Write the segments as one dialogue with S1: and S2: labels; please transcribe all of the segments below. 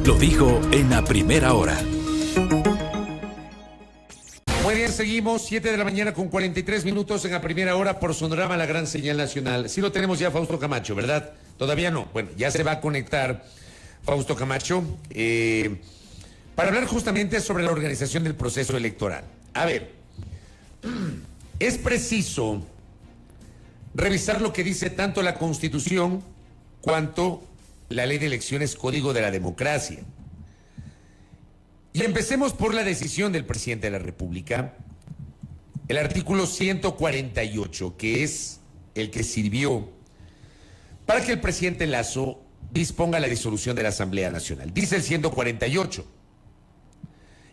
S1: lo dijo en la primera hora.
S2: Muy bien, seguimos, 7 de la mañana con 43 minutos en la primera hora por Sonorama, la gran señal nacional. Sí lo tenemos ya, Fausto Camacho, ¿verdad? Todavía no. Bueno, ya se va a conectar Fausto Camacho para hablar justamente sobre la organización del proceso electoral. A ver, es preciso revisar lo que dice tanto la Constitución cuanto la Ley de Elecciones, Código de la Democracia. Y empecemos por la decisión del presidente de la República, el artículo 148, que es el que sirvió para que el presidente Lasso disponga la disolución de la Asamblea Nacional. Dice el 148,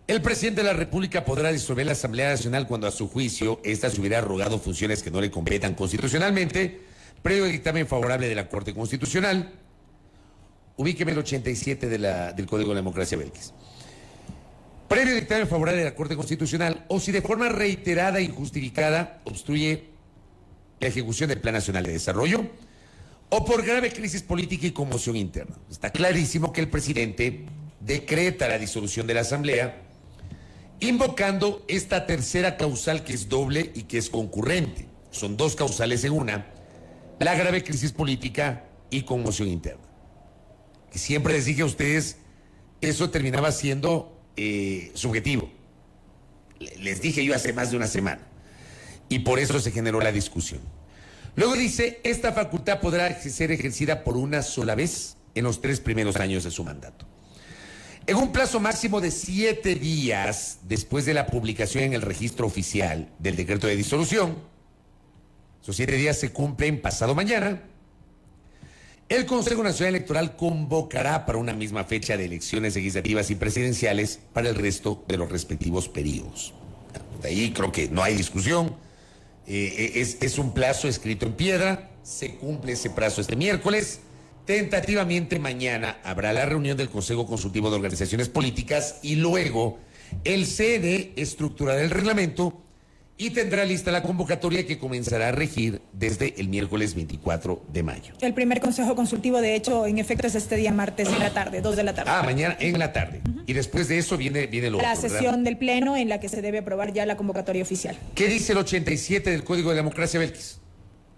S2: el presidente de la República podrá disolver la Asamblea Nacional cuando a su juicio ésta se hubiera arrogado funciones que no le competan constitucionalmente, previo dictamen favorable de la Corte Constitucional. Ubíqueme el 87 del Código de la Democracia Belkis. Previo dictamen favorable de la Corte Constitucional, o si de forma reiterada e injustificada obstruye la ejecución del Plan Nacional de Desarrollo, o por grave crisis política y conmoción interna. Está clarísimo que el presidente decreta la disolución de la Asamblea, invocando esta tercera causal que es doble y que es concurrente. Son dos causales en una: la grave crisis política y conmoción interna. Que siempre les dije a ustedes, eso terminaba siendo subjetivo. Les dije yo hace más de una semana. Y por eso se generó la discusión. Luego dice, esta facultad podrá ser ejercida por una sola vez en los 3 primeros años de su mandato. En un plazo máximo de 7 días después de la publicación en el registro oficial del decreto de disolución, esos 7 días se cumplen pasado mañana, el Consejo Nacional Electoral convocará para una misma fecha de elecciones legislativas y presidenciales para el resto de los respectivos periodos. De ahí creo que no hay discusión. Es un plazo escrito en piedra, se cumple ese plazo este miércoles. Tentativamente mañana habrá la reunión del Consejo Consultivo de Organizaciones Políticas y luego el CNE estructurará el reglamento y tendrá lista la convocatoria que comenzará a regir desde el miércoles 24 de mayo.
S3: El primer consejo consultivo, de hecho, en efecto es este día martes en la tarde, 2 de la tarde.
S2: Mañana en la tarde. Y después de eso viene lo otro,
S3: la sesión, ¿verdad?, del Pleno en la que se debe aprobar ya la convocatoria oficial.
S2: ¿Qué dice el 87 del Código de la Democracia, Belkis?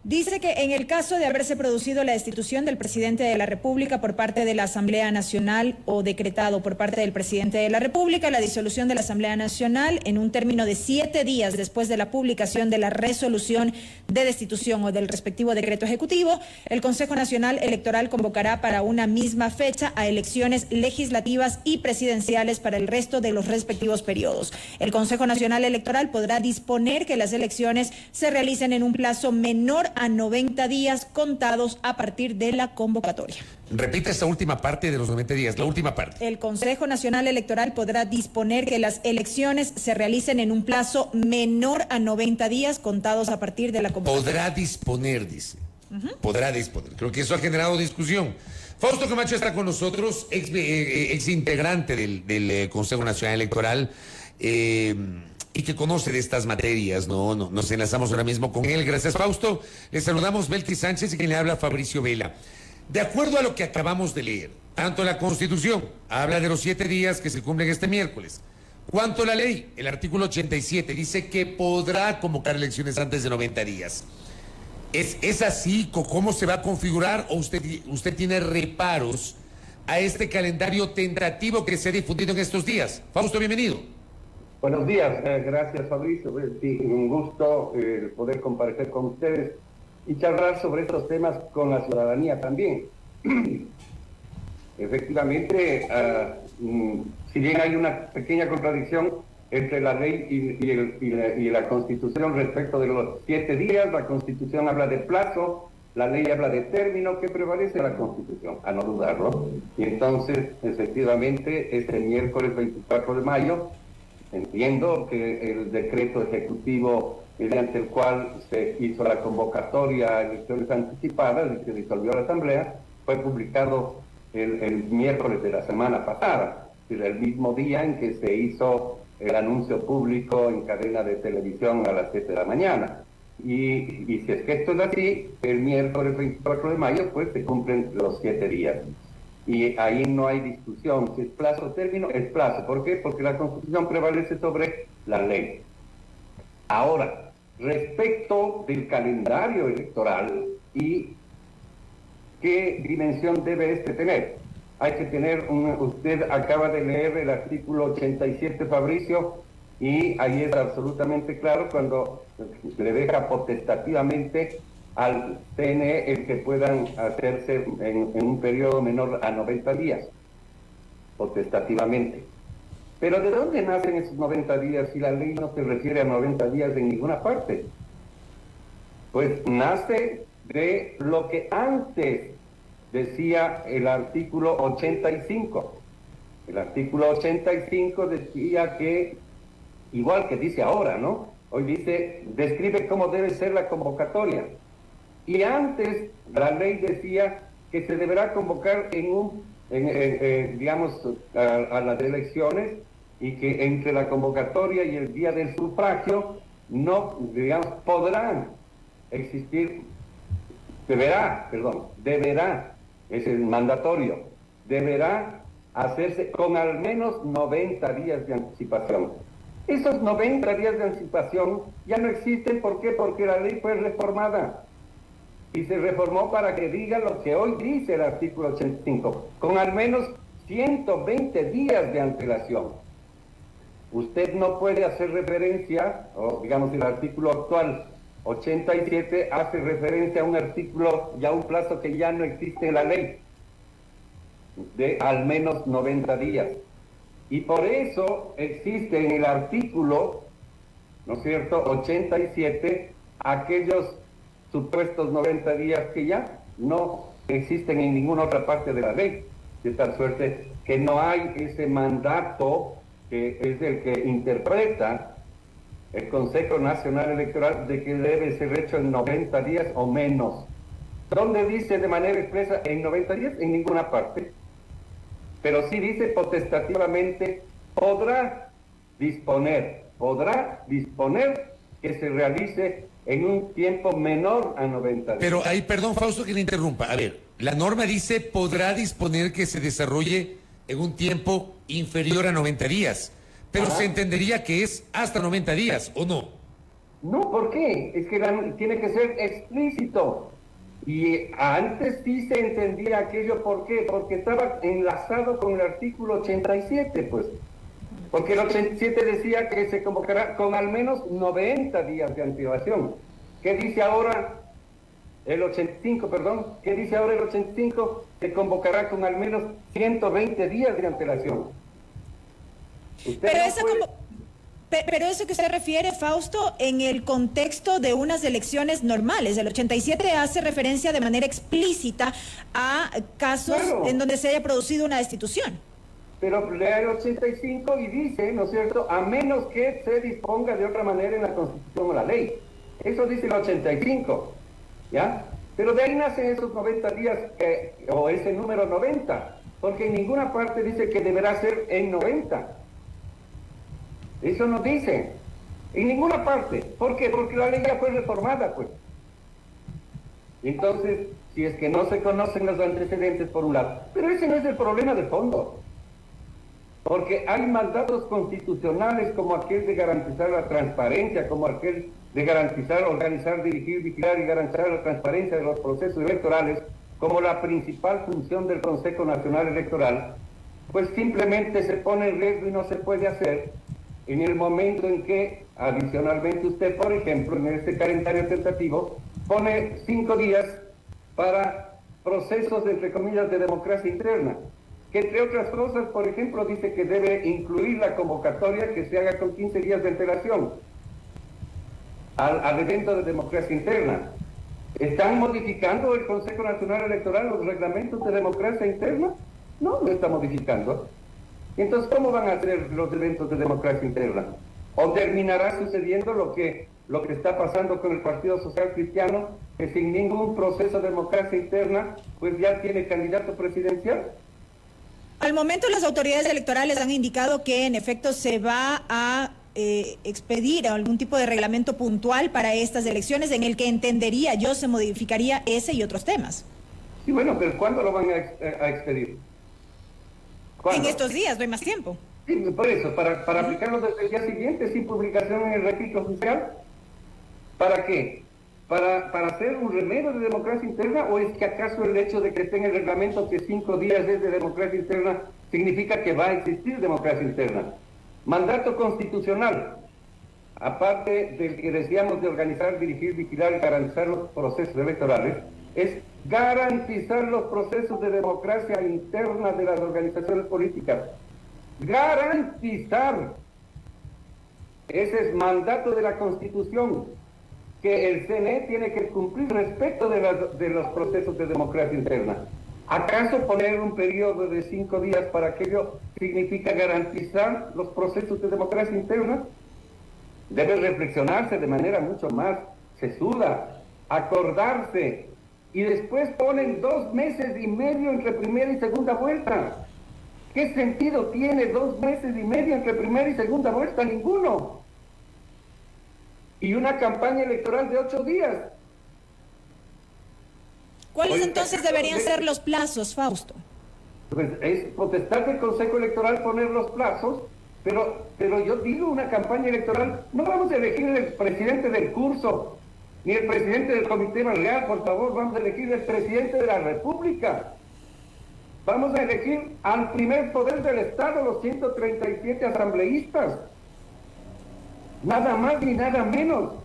S3: Dice que en el caso de haberse producido la destitución del presidente de la República por parte de la Asamblea Nacional o decretado por parte del presidente de la República la disolución de la Asamblea Nacional en un término de 7 días después de la publicación de la resolución de destitución o del respectivo decreto ejecutivo, el Consejo Nacional Electoral convocará para una misma fecha a elecciones legislativas y presidenciales para el resto de los respectivos periodos. El Consejo Nacional Electoral podrá disponer que las elecciones se realicen en un plazo menor a 90 días contados a partir de la convocatoria.
S2: Repite esta última parte de los 90 días, la última parte.
S3: El Consejo Nacional Electoral podrá disponer que las elecciones se realicen en un plazo menor a 90 días contados a partir de la convocatoria.
S2: Podrá disponer, dice. Podrá disponer. Creo que eso ha generado discusión. Fausto Camacho está con nosotros, ex integrante del Consejo Nacional Electoral, y que conoce de estas materias, ¿no? Nos enlazamos ahora mismo con él. Gracias, Fausto. Le saludamos Belkis Sánchez y quien le habla Fabricio Vela. De acuerdo a lo que acabamos de leer, tanto la Constitución habla de los 7 días que se cumplen este miércoles, cuanto la ley, el artículo 87, dice que podrá convocar elecciones antes de 90 días. ¿Es así? ¿Cómo se va a configurar? ¿O usted tiene reparos a este calendario tentativo que se ha difundido en estos días? Fausto, bienvenido.
S4: Buenos días, gracias Fabricio, sí, un gusto poder comparecer con ustedes y charlar sobre estos temas con la ciudadanía también. Efectivamente, si bien hay una pequeña contradicción entre la ley y la Constitución respecto de los 7 días, la Constitución habla de plazo, la ley habla de término, que prevalece la Constitución, a no dudarlo. Y entonces, efectivamente, este miércoles 24 de mayo, entiendo que el decreto ejecutivo mediante el cual se hizo la convocatoria a elecciones anticipadas y se disolvió la Asamblea, fue publicado el miércoles de la semana pasada, el mismo día en que se hizo el anuncio público en cadena de televisión a las 7 de la mañana. Y si es que esto es así, el miércoles 24 de mayo pues se cumplen los 7 días. y ahí no hay discusión. Si es plazo o término, es plazo. ¿Por qué? Porque la Constitución prevalece sobre la ley. Ahora, respecto del calendario electoral y qué dimensión debe este tener. Hay que tener, usted acaba de leer el artículo 87, Fabricio, y ahí es absolutamente claro cuando le deja potestativamente al CNE el que puedan hacerse en un periodo menor a 90 días, potestativamente. Pero ¿de dónde nacen esos 90 días si la ley no se refiere a 90 días en ninguna parte? Pues nace de lo que antes decía el artículo 85. El artículo 85 decía que, igual que dice ahora, ¿no? Hoy dice, describe cómo debe ser la convocatoria. Y antes la ley decía que se deberá convocar digamos, a las elecciones, y que entre la convocatoria y el día del sufragio no, digamos, podrán existir, deberá, es el mandatorio, deberá hacerse con al menos 90 días de anticipación. Esos 90 días de anticipación ya no existen. ¿Por qué? Porque la ley fue reformada. Y se reformó para que diga lo que hoy dice el artículo 85, con al menos 120 días de antelación. Usted no puede hacer referencia, o digamos el artículo actual 87 hace referencia a un artículo y a un plazo que ya no existe en la ley, de al menos 90 días. Y por eso existe en el artículo, ¿no es cierto?, 87, aquellos supuestos 90 días que ya no existen en ninguna otra parte de la ley, de tal suerte que no hay ese mandato que es el que interpreta el Consejo Nacional Electoral de que debe ser hecho en 90 días o menos. ¿Dónde dice de manera expresa en 90 días? En ninguna parte. Pero sí dice potestativamente podrá disponer que se realice en un tiempo menor a 90 días.
S2: Pero ahí, perdón, Fausto, que le interrumpa. A ver, la norma dice podrá disponer que se desarrolle en un tiempo inferior a 90 días. Pero se entendería que es hasta 90 días, ¿o no?
S4: No, ¿por qué? Es que tiene que ser explícito. Y antes sí se entendía aquello, ¿por qué? Porque estaba enlazado con el artículo 87, pues. Porque el 87 decía que se convocará con al menos 90 días de antelación. ¿Qué dice ahora el 85, perdón? ¿Qué dice ahora el 85? Se convocará con al menos 120 días de antelación.
S3: Pero eso que usted refiere, Fausto, en el contexto de unas elecciones normales. El 87 hace referencia de manera explícita a casos en donde se haya producido una destitución.
S4: Pero lea el 85 y dice, ¿no es cierto?, a menos que se disponga de otra manera en la Constitución o la ley. Eso dice el 85, ¿ya? Pero de ahí nacen esos 90 días, o ese número 90, porque en ninguna parte dice que deberá ser en 90. Eso no dice, en ninguna parte. ¿Por qué? Porque la ley ya fue reformada, pues. Entonces, si es que no se conocen los antecedentes por un lado, pero ese no es el problema de fondo. Porque hay mandatos constitucionales como aquel de garantizar la transparencia, como aquel de garantizar, organizar, dirigir, vigilar y garantizar la transparencia de los procesos electorales, como la principal función del Consejo Nacional Electoral, pues simplemente se pone en riesgo y no se puede hacer en el momento en que, adicionalmente, usted, por ejemplo, en este calendario tentativo, pone 5 días para procesos, entre comillas, de democracia interna, que entre otras cosas, por ejemplo, dice que debe incluir la convocatoria que se haga con 15 días de antelación al evento de democracia interna. ¿Están modificando el Consejo Nacional Electoral los reglamentos de democracia interna? No, lo está modificando. Entonces, ¿cómo van a hacer los eventos de democracia interna? ¿O terminará sucediendo lo que está pasando con el Partido Social Cristiano, que sin ningún proceso de democracia interna, pues ya tiene candidato presidencial?
S3: Al momento las autoridades electorales han indicado que en efecto se va a expedir algún tipo de reglamento puntual para estas elecciones en el que entendería yo se modificaría ese y otros temas.
S4: Sí, bueno, pero ¿cuándo lo van a expedir? ¿Cuándo?
S3: En estos días, no hay más tiempo.
S4: Sí, por eso, para aplicarlo desde el día siguiente sin publicación en el registro oficial. ¿Para qué? ¿Para hacer un remedio de democracia interna, o es que acaso el hecho de que esté en el reglamento que 5 días es de democracia interna significa que va a existir democracia interna? Mandato constitucional, aparte del que decíamos de organizar, dirigir, vigilar y garantizar los procesos electorales, es garantizar los procesos de democracia interna de las organizaciones políticas. Garantizar. Ese es mandato de la Constitución, que el CNE tiene que cumplir respecto de los procesos de democracia interna. ¿Acaso poner un periodo de 5 días para aquello significa garantizar los procesos de democracia interna? Debe reflexionarse de manera mucho más sesuda, acordarse, y después ponen 2 meses y medio entre primera y segunda vuelta. ¿Qué sentido tiene 2 meses y medio entre primera y segunda vuelta? Ninguno. Y una campaña electoral de 8 días.
S3: ¿Cuáles entonces deberían ser los plazos, Fausto?
S4: Pues es potestad del Consejo Electoral poner los plazos, pero yo digo, una campaña electoral, no vamos a elegir el presidente del curso, ni el presidente del Comité Real, por favor, vamos a elegir el presidente de la República. Vamos a elegir al primer poder del Estado, los 137 asambleístas. Nada más ni nada menos.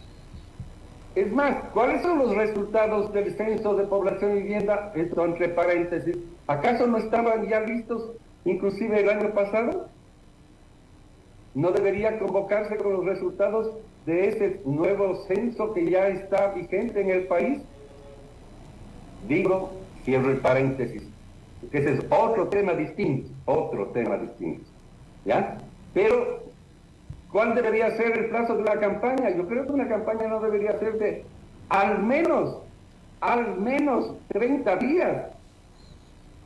S4: Es más, ¿cuáles son los resultados del censo de población y vivienda? Esto entre paréntesis. ¿Acaso no estaban ya listos inclusive el año pasado? ¿No debería convocarse con los resultados de ese nuevo censo que ya está vigente en el país? Digo, cierro el paréntesis, que ese es otro tema distinto, ¿ya? Pero ¿cuál debería ser el plazo de la campaña? Yo creo que una campaña no debería ser de al menos 30 días,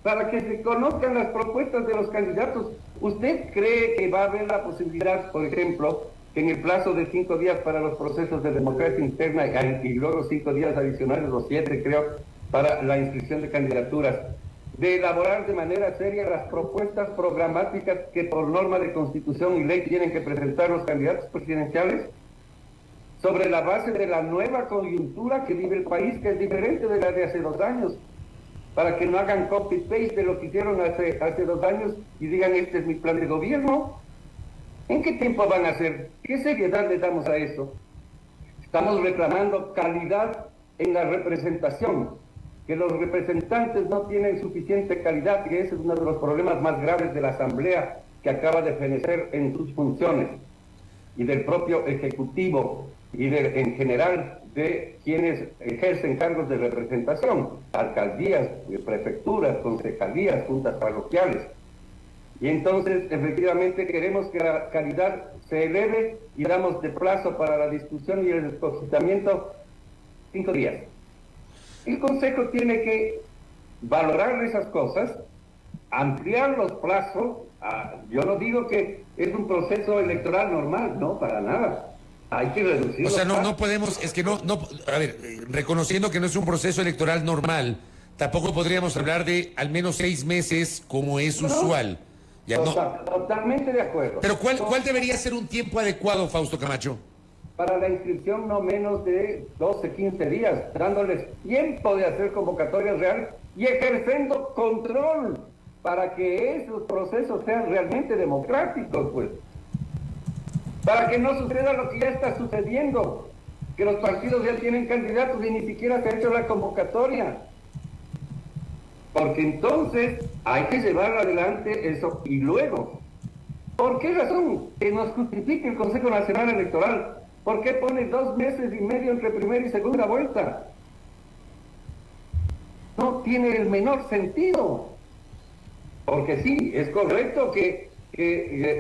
S4: para que se conozcan las propuestas de los candidatos. ¿Usted cree que va a haber la posibilidad, por ejemplo, que en el plazo de 5 días para los procesos de democracia interna y luego 5 días adicionales, o 7 creo, para la inscripción de candidaturas, de elaborar de manera seria las propuestas programáticas que por norma de Constitución y ley tienen que presentar los candidatos presidenciales, sobre la base de la nueva coyuntura que vive el país, que es diferente de la de hace 2 años, para que no hagan copy-paste de lo que hicieron hace 2 años y digan, este es mi plan de gobierno? ¿En qué tiempo van a hacer? ¿Qué seriedad le damos a eso? Estamos reclamando calidad en la representación, que los representantes no tienen suficiente calidad, y ese es uno de los problemas más graves de la Asamblea, que acaba de fenecer en sus funciones, y del propio Ejecutivo, y en general de quienes ejercen cargos de representación, alcaldías, prefecturas, concejalías, juntas parroquiales. Y entonces, efectivamente, queremos que la calidad se eleve y damos de plazo para la discusión y el depositamiento 5 días. El Consejo tiene que valorar esas cosas, ampliar los plazos. Yo no digo que es un proceso electoral normal, no, para nada. Hay que reducir.
S2: O sea, no podemos, es que no, a ver, reconociendo que no es un proceso electoral normal, tampoco podríamos hablar de al menos 6 meses como es usual. Ya,
S4: Totalmente de acuerdo.
S2: Pero ¿cuál debería ser un tiempo adecuado, Fausto Camacho?
S4: Para la inscripción no menos de 12, 15 días, dándoles tiempo de hacer convocatorias reales y ejerciendo control para que esos procesos sean realmente democráticos, pues. Para que no suceda lo que ya está sucediendo, que los partidos ya tienen candidatos y ni siquiera se ha hecho la convocatoria. Porque entonces hay que llevar adelante eso. Y luego, ¿por qué razón que nos justifique el Consejo Nacional Electoral? ¿Por qué pone 2 meses y medio entre primera y segunda vuelta? No tiene el menor sentido. Porque sí, es correcto que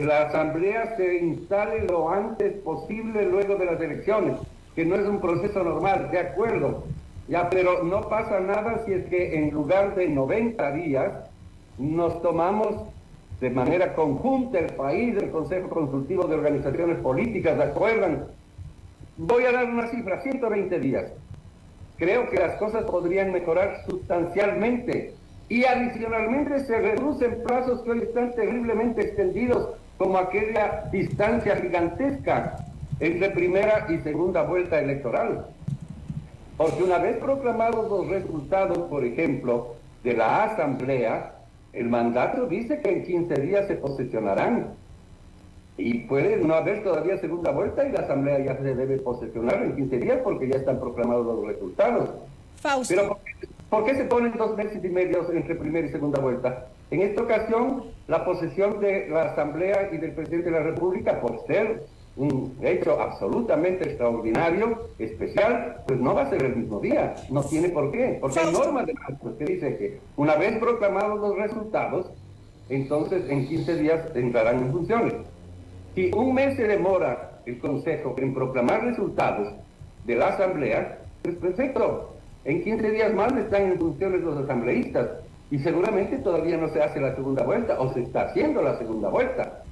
S4: la Asamblea se instale lo antes posible luego de las elecciones, que no es un proceso normal, de acuerdo. Ya, pero no pasa nada si es que en lugar de 90 días nos tomamos de manera conjunta el país, el Consejo Consultivo de Organizaciones Políticas, ¿de acuerdo? Voy a dar una cifra, 120 días. Creo que las cosas podrían mejorar sustancialmente Y adicionalmente se reducen plazos que hoy están terriblemente extendidos, como aquella distancia gigantesca entre primera y segunda vuelta electoral. Porque una vez proclamados los resultados, por ejemplo, de la Asamblea, el mandato dice que en 15 días se posesionarán. Y puede no haber todavía segunda vuelta y la Asamblea ya se debe posesionar en 15 días porque ya están proclamados los resultados.
S3: Fausto.
S4: Pero ¿por qué se ponen 2 meses y medio entre primera y segunda vuelta? En esta ocasión, la posesión de la Asamblea y del Presidente de la República, por ser un hecho absolutamente extraordinario, especial, pues no va a ser el mismo día. No tiene por qué. Porque hay normas de que dice que una vez proclamados los resultados, entonces en 15 días entrarán en funciones. Si un mes se demora el Consejo en proclamar resultados de la Asamblea, pues perfecto. En 15 días más están en funciones los asambleístas y seguramente todavía no se hace la segunda vuelta o se está haciendo la segunda vuelta.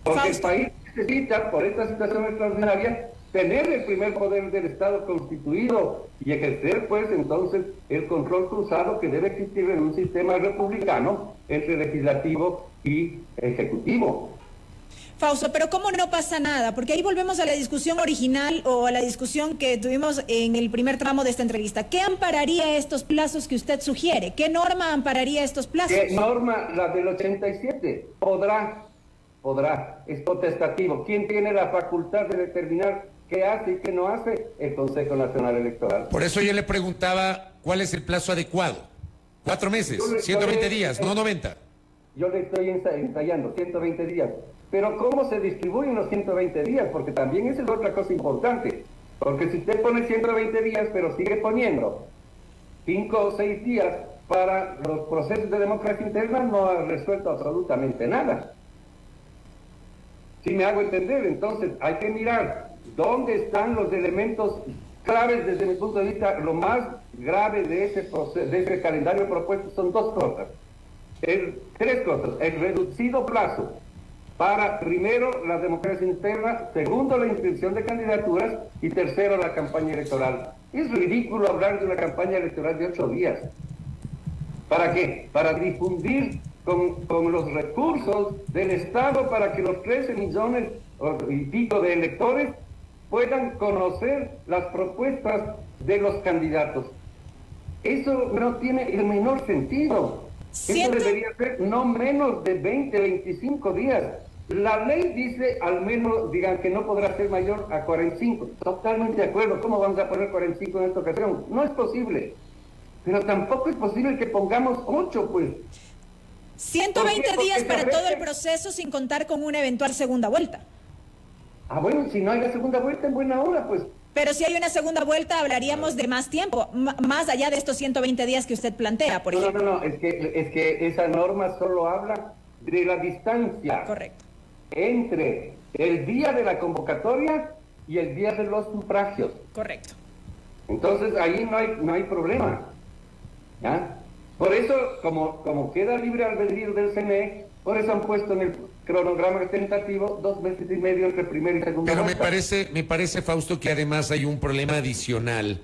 S4: Porque el país necesita, por esta situación extraordinaria, tener el primer poder del Estado constituido y ejercer, pues, entonces, el control cruzado que debe existir en un sistema republicano entre legislativo y ejecutivo.
S3: Fausto, pero ¿cómo no pasa nada? Porque ahí volvemos a la discusión original o a la discusión que tuvimos en el primer tramo de esta entrevista. ¿Qué ampararía estos plazos que usted sugiere? ¿Qué norma ampararía estos plazos?
S4: ¿Qué norma? La del 87. Podrá, es potestativo. ¿Quién tiene la facultad de determinar qué hace y qué no hace? El Consejo Nacional Electoral.
S2: Por eso yo le preguntaba cuál es el plazo adecuado. 4 meses, 120 días, no 90.
S4: Yo le estoy ensayando 120 días. Pero ¿cómo se distribuyen los 120 días? Porque también esa es otra cosa importante. Porque si usted pone 120 días, pero sigue poniendo 5 o 6 días para los procesos de democracia interna, no ha resuelto absolutamente nada. Si me hago entender, entonces hay que mirar dónde están los elementos claves desde mi punto de vista. Lo más grave de ese proceso, de ese calendario propuesto son 2 cosas. 3 cosas. El reducido plazo para, primero, la democracia interna, segundo, la inscripción de candidaturas y tercero, la campaña electoral. Es ridículo hablar de una campaña electoral de 8 días. ¿Para qué? Para difundir con los recursos del Estado para que los 13 millones y pico de electores puedan conocer las propuestas de los candidatos. Eso no tiene el menor sentido. Eso debería ser no menos de 20, 25 días. La ley dice al menos, digan que no podrá ser mayor a 45. Totalmente de acuerdo. ¿Cómo vamos a poner 45 en esta ocasión? No es posible. Pero tampoco es posible que pongamos 8, pues.
S3: 120 días para todo el proceso sin contar con una eventual segunda vuelta.
S4: Ah, bueno, si no hay la segunda vuelta en buena hora, pues.
S3: Pero si hay una segunda vuelta, hablaríamos de más tiempo, más allá de estos 120 días que usted plantea, por ejemplo.
S4: No, es que esa norma solo habla de la distancia.
S3: Correcto.
S4: Entre el día de la convocatoria y el día de los sufragios.
S3: Correcto.
S4: Entonces ahí no hay problema. ¿Ya? Por eso, como queda libre albedrío del CNE, por eso han puesto en el cronograma tentativo 2 meses y medio entre primera y segunda
S2: Pero
S4: vuelta.
S2: me parece, Fausto, que además hay un problema adicional,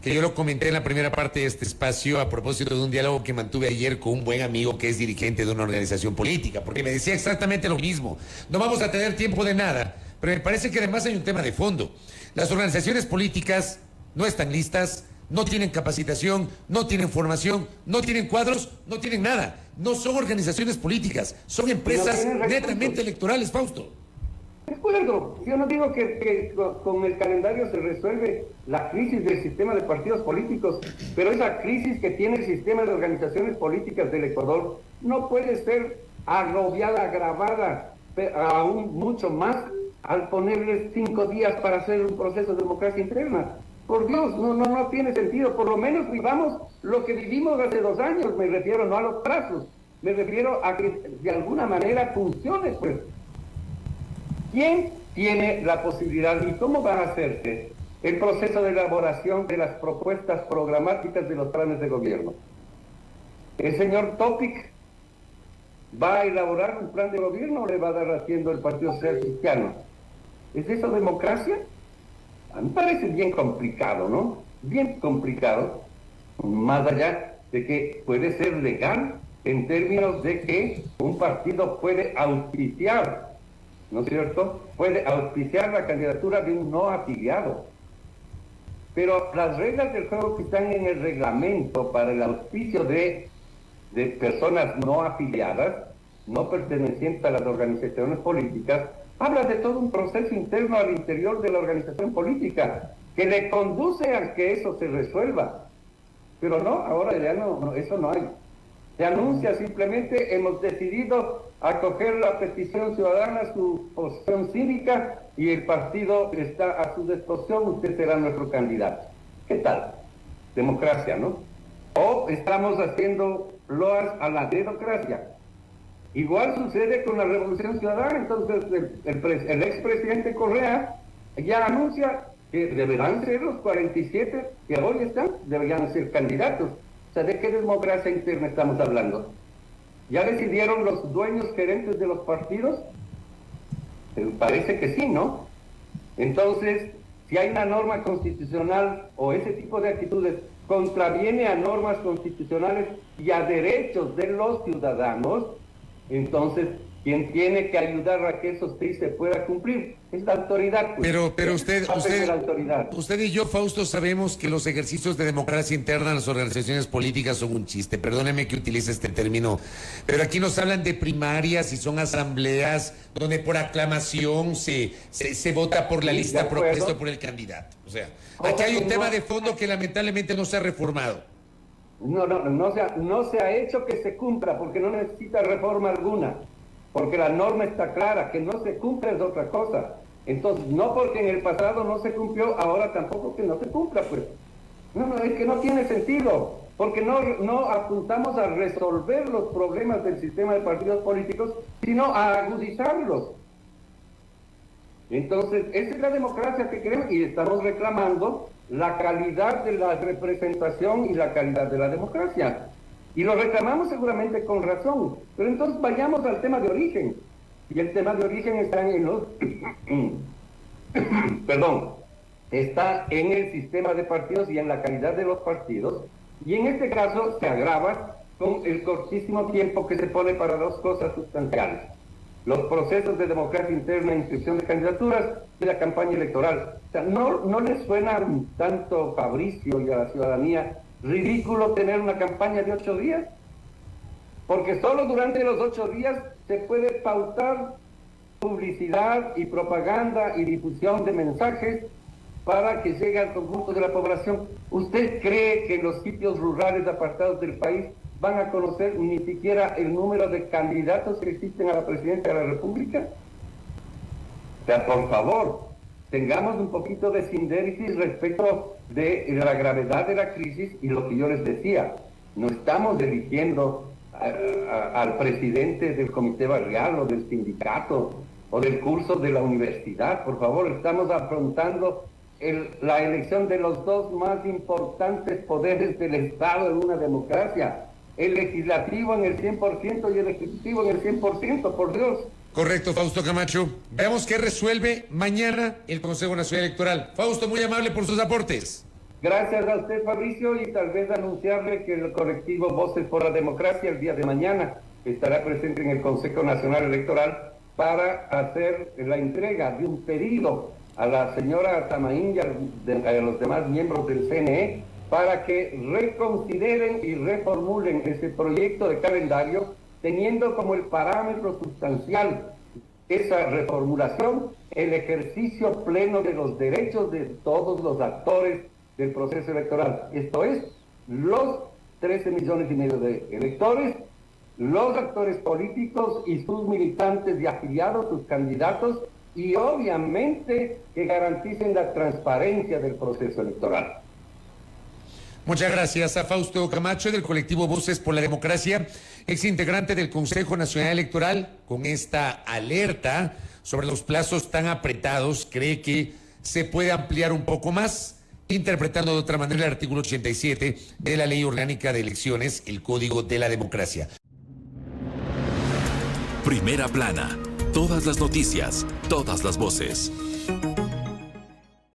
S2: que yo lo comenté en la primera parte de este espacio a propósito de un diálogo que mantuve ayer con un buen amigo que es dirigente de una organización política, porque me decía exactamente lo mismo. No vamos a tener tiempo de nada, pero me parece que además hay un tema de fondo. Las organizaciones políticas no están listas, no tienen capacitación, no tienen formación, no tienen cuadros, no tienen nada. No son organizaciones políticas, son empresas netamente electorales, Fausto.
S4: De acuerdo, yo no digo que con el calendario se resuelve la crisis del sistema de partidos políticos, pero esa crisis que tiene el sistema de organizaciones políticas del Ecuador no puede ser agobiada, agravada aún mucho más al ponerles 5 días para hacer un proceso de democracia interna. Por Dios, no tiene sentido. Por lo menos vivamos lo que vivimos hace 2 años, me refiero no a los plazos, me refiero a que de alguna manera funcione, pues. ¿Quién tiene la posibilidad y cómo va a hacerse el proceso de elaboración de las propuestas programáticas de los planes de gobierno? ¿El señor Topic va a elaborar un plan de gobierno o le va a dar haciendo el Partido Social Cristiano? ¿Es eso democracia? A mí me parece bien complicado, ¿no? Bien complicado, más allá de que puede ser legal en términos de que un partido puede auspiciar, ¿no es cierto? Puede auspiciar la candidatura de un no afiliado. Pero las reglas del juego que están en el reglamento para el auspicio de personas no afiliadas, no pertenecientes a las organizaciones políticas, habla de todo un proceso interno al interior de la organización política que le conduce a que eso se resuelva. Pero no, ahora ya no, eso no hay. Se anuncia simplemente, hemos decidido acoger la petición ciudadana, su posición cívica, y el partido está a su disposición, usted será nuestro candidato. ¿Qué tal? Democracia, ¿no? O estamos haciendo loas a la dedocracia. Igual sucede con la Revolución Ciudadana. Entonces el expresidente Correa ya anuncia que deberán ser los 47 que hoy están, deberían ser candidatos. O sea, ¿de qué democracia interna estamos hablando? ¿Ya decidieron los dueños gerentes de los partidos? Parece que sí, ¿no? Entonces, si hay una norma constitucional o ese tipo de actitudes contraviene a normas constitucionales y a derechos de los ciudadanos, entonces quien tiene que ayudar a que eso sí se pueda cumplir es la autoridad. Pues.
S2: Pero usted y yo, Fausto, sabemos que los ejercicios de democracia interna en las organizaciones políticas son un chiste. Perdóneme que utilice este término, pero aquí nos hablan de primarias y son asambleas donde por aclamación se vota por la lista propuesta por el candidato. O sea, aquí hay un tema de fondo que lamentablemente no se ha reformado.
S4: No se ha hecho que se cumpla porque no necesita reforma alguna. Porque la norma está clara, que no se cumple es otra cosa. Entonces, no porque en el pasado no se cumplió, ahora tampoco que no se cumpla, pues. No, es que no tiene sentido, porque no apuntamos a resolver los problemas del sistema de partidos políticos, sino a agudizarlos. Entonces, esa es la democracia que queremos y estamos reclamando la calidad de la representación y la calidad de la democracia. Y lo reclamamos seguramente con razón, pero entonces vayamos al tema de origen. Y el tema de origen está en los... está en el sistema de partidos y en la calidad de los partidos. Y en este caso se agrava con el cortísimo tiempo que se pone para dos cosas sustanciales. Los procesos de democracia interna e inscripción de candidaturas y la campaña electoral. O sea, ¿no les suena tanto Fabricio y a la ciudadanía ridículo tener una campaña de 8 días? Porque solo durante los 8 días se puede pautar publicidad y propaganda y difusión de mensajes para que llegue al conjunto de la población. ¿Usted cree que en los sitios rurales apartados del país van a conocer ni siquiera el número de candidatos que existen a la presidencia de la República? O sea, por favor, tengamos un poquito de sindéresis respecto de la gravedad de la crisis y lo que yo les decía. No estamos eligiendo al presidente del comité barrial o del sindicato o del curso de la universidad. Por favor, estamos afrontando la elección de los dos más importantes poderes del Estado en una democracia. El legislativo en el 100% y el ejecutivo en el 100%, por Dios.
S2: Correcto, Fausto Camacho. Veamos qué resuelve mañana el Consejo Nacional Electoral. Fausto, muy amable por sus aportes.
S4: Gracias a usted, Fabricio, y tal vez anunciarle que el colectivo Voces por la Democracia el día de mañana estará presente en el Consejo Nacional Electoral para hacer la entrega de un pedido a la señora Tamaín y a los demás miembros del CNE para que reconsideren y reformulen ese proyecto de calendario teniendo como el parámetro sustancial esa reformulación el ejercicio pleno de los derechos de todos los actores del proceso electoral. Esto es, los 13 millones y medio de electores, los actores políticos y sus militantes y afiliados, sus candidatos, y obviamente que garanticen la transparencia del proceso electoral.
S2: Muchas gracias a Fausto Camacho del colectivo Voces por la Democracia, ex integrante del Consejo Nacional Electoral. Con esta alerta sobre los plazos tan apretados, cree que se puede ampliar un poco más, interpretando de otra manera el artículo 87 de la Ley Orgánica de Elecciones, el Código de la Democracia.
S1: Primera plana. Todas las noticias, todas las voces.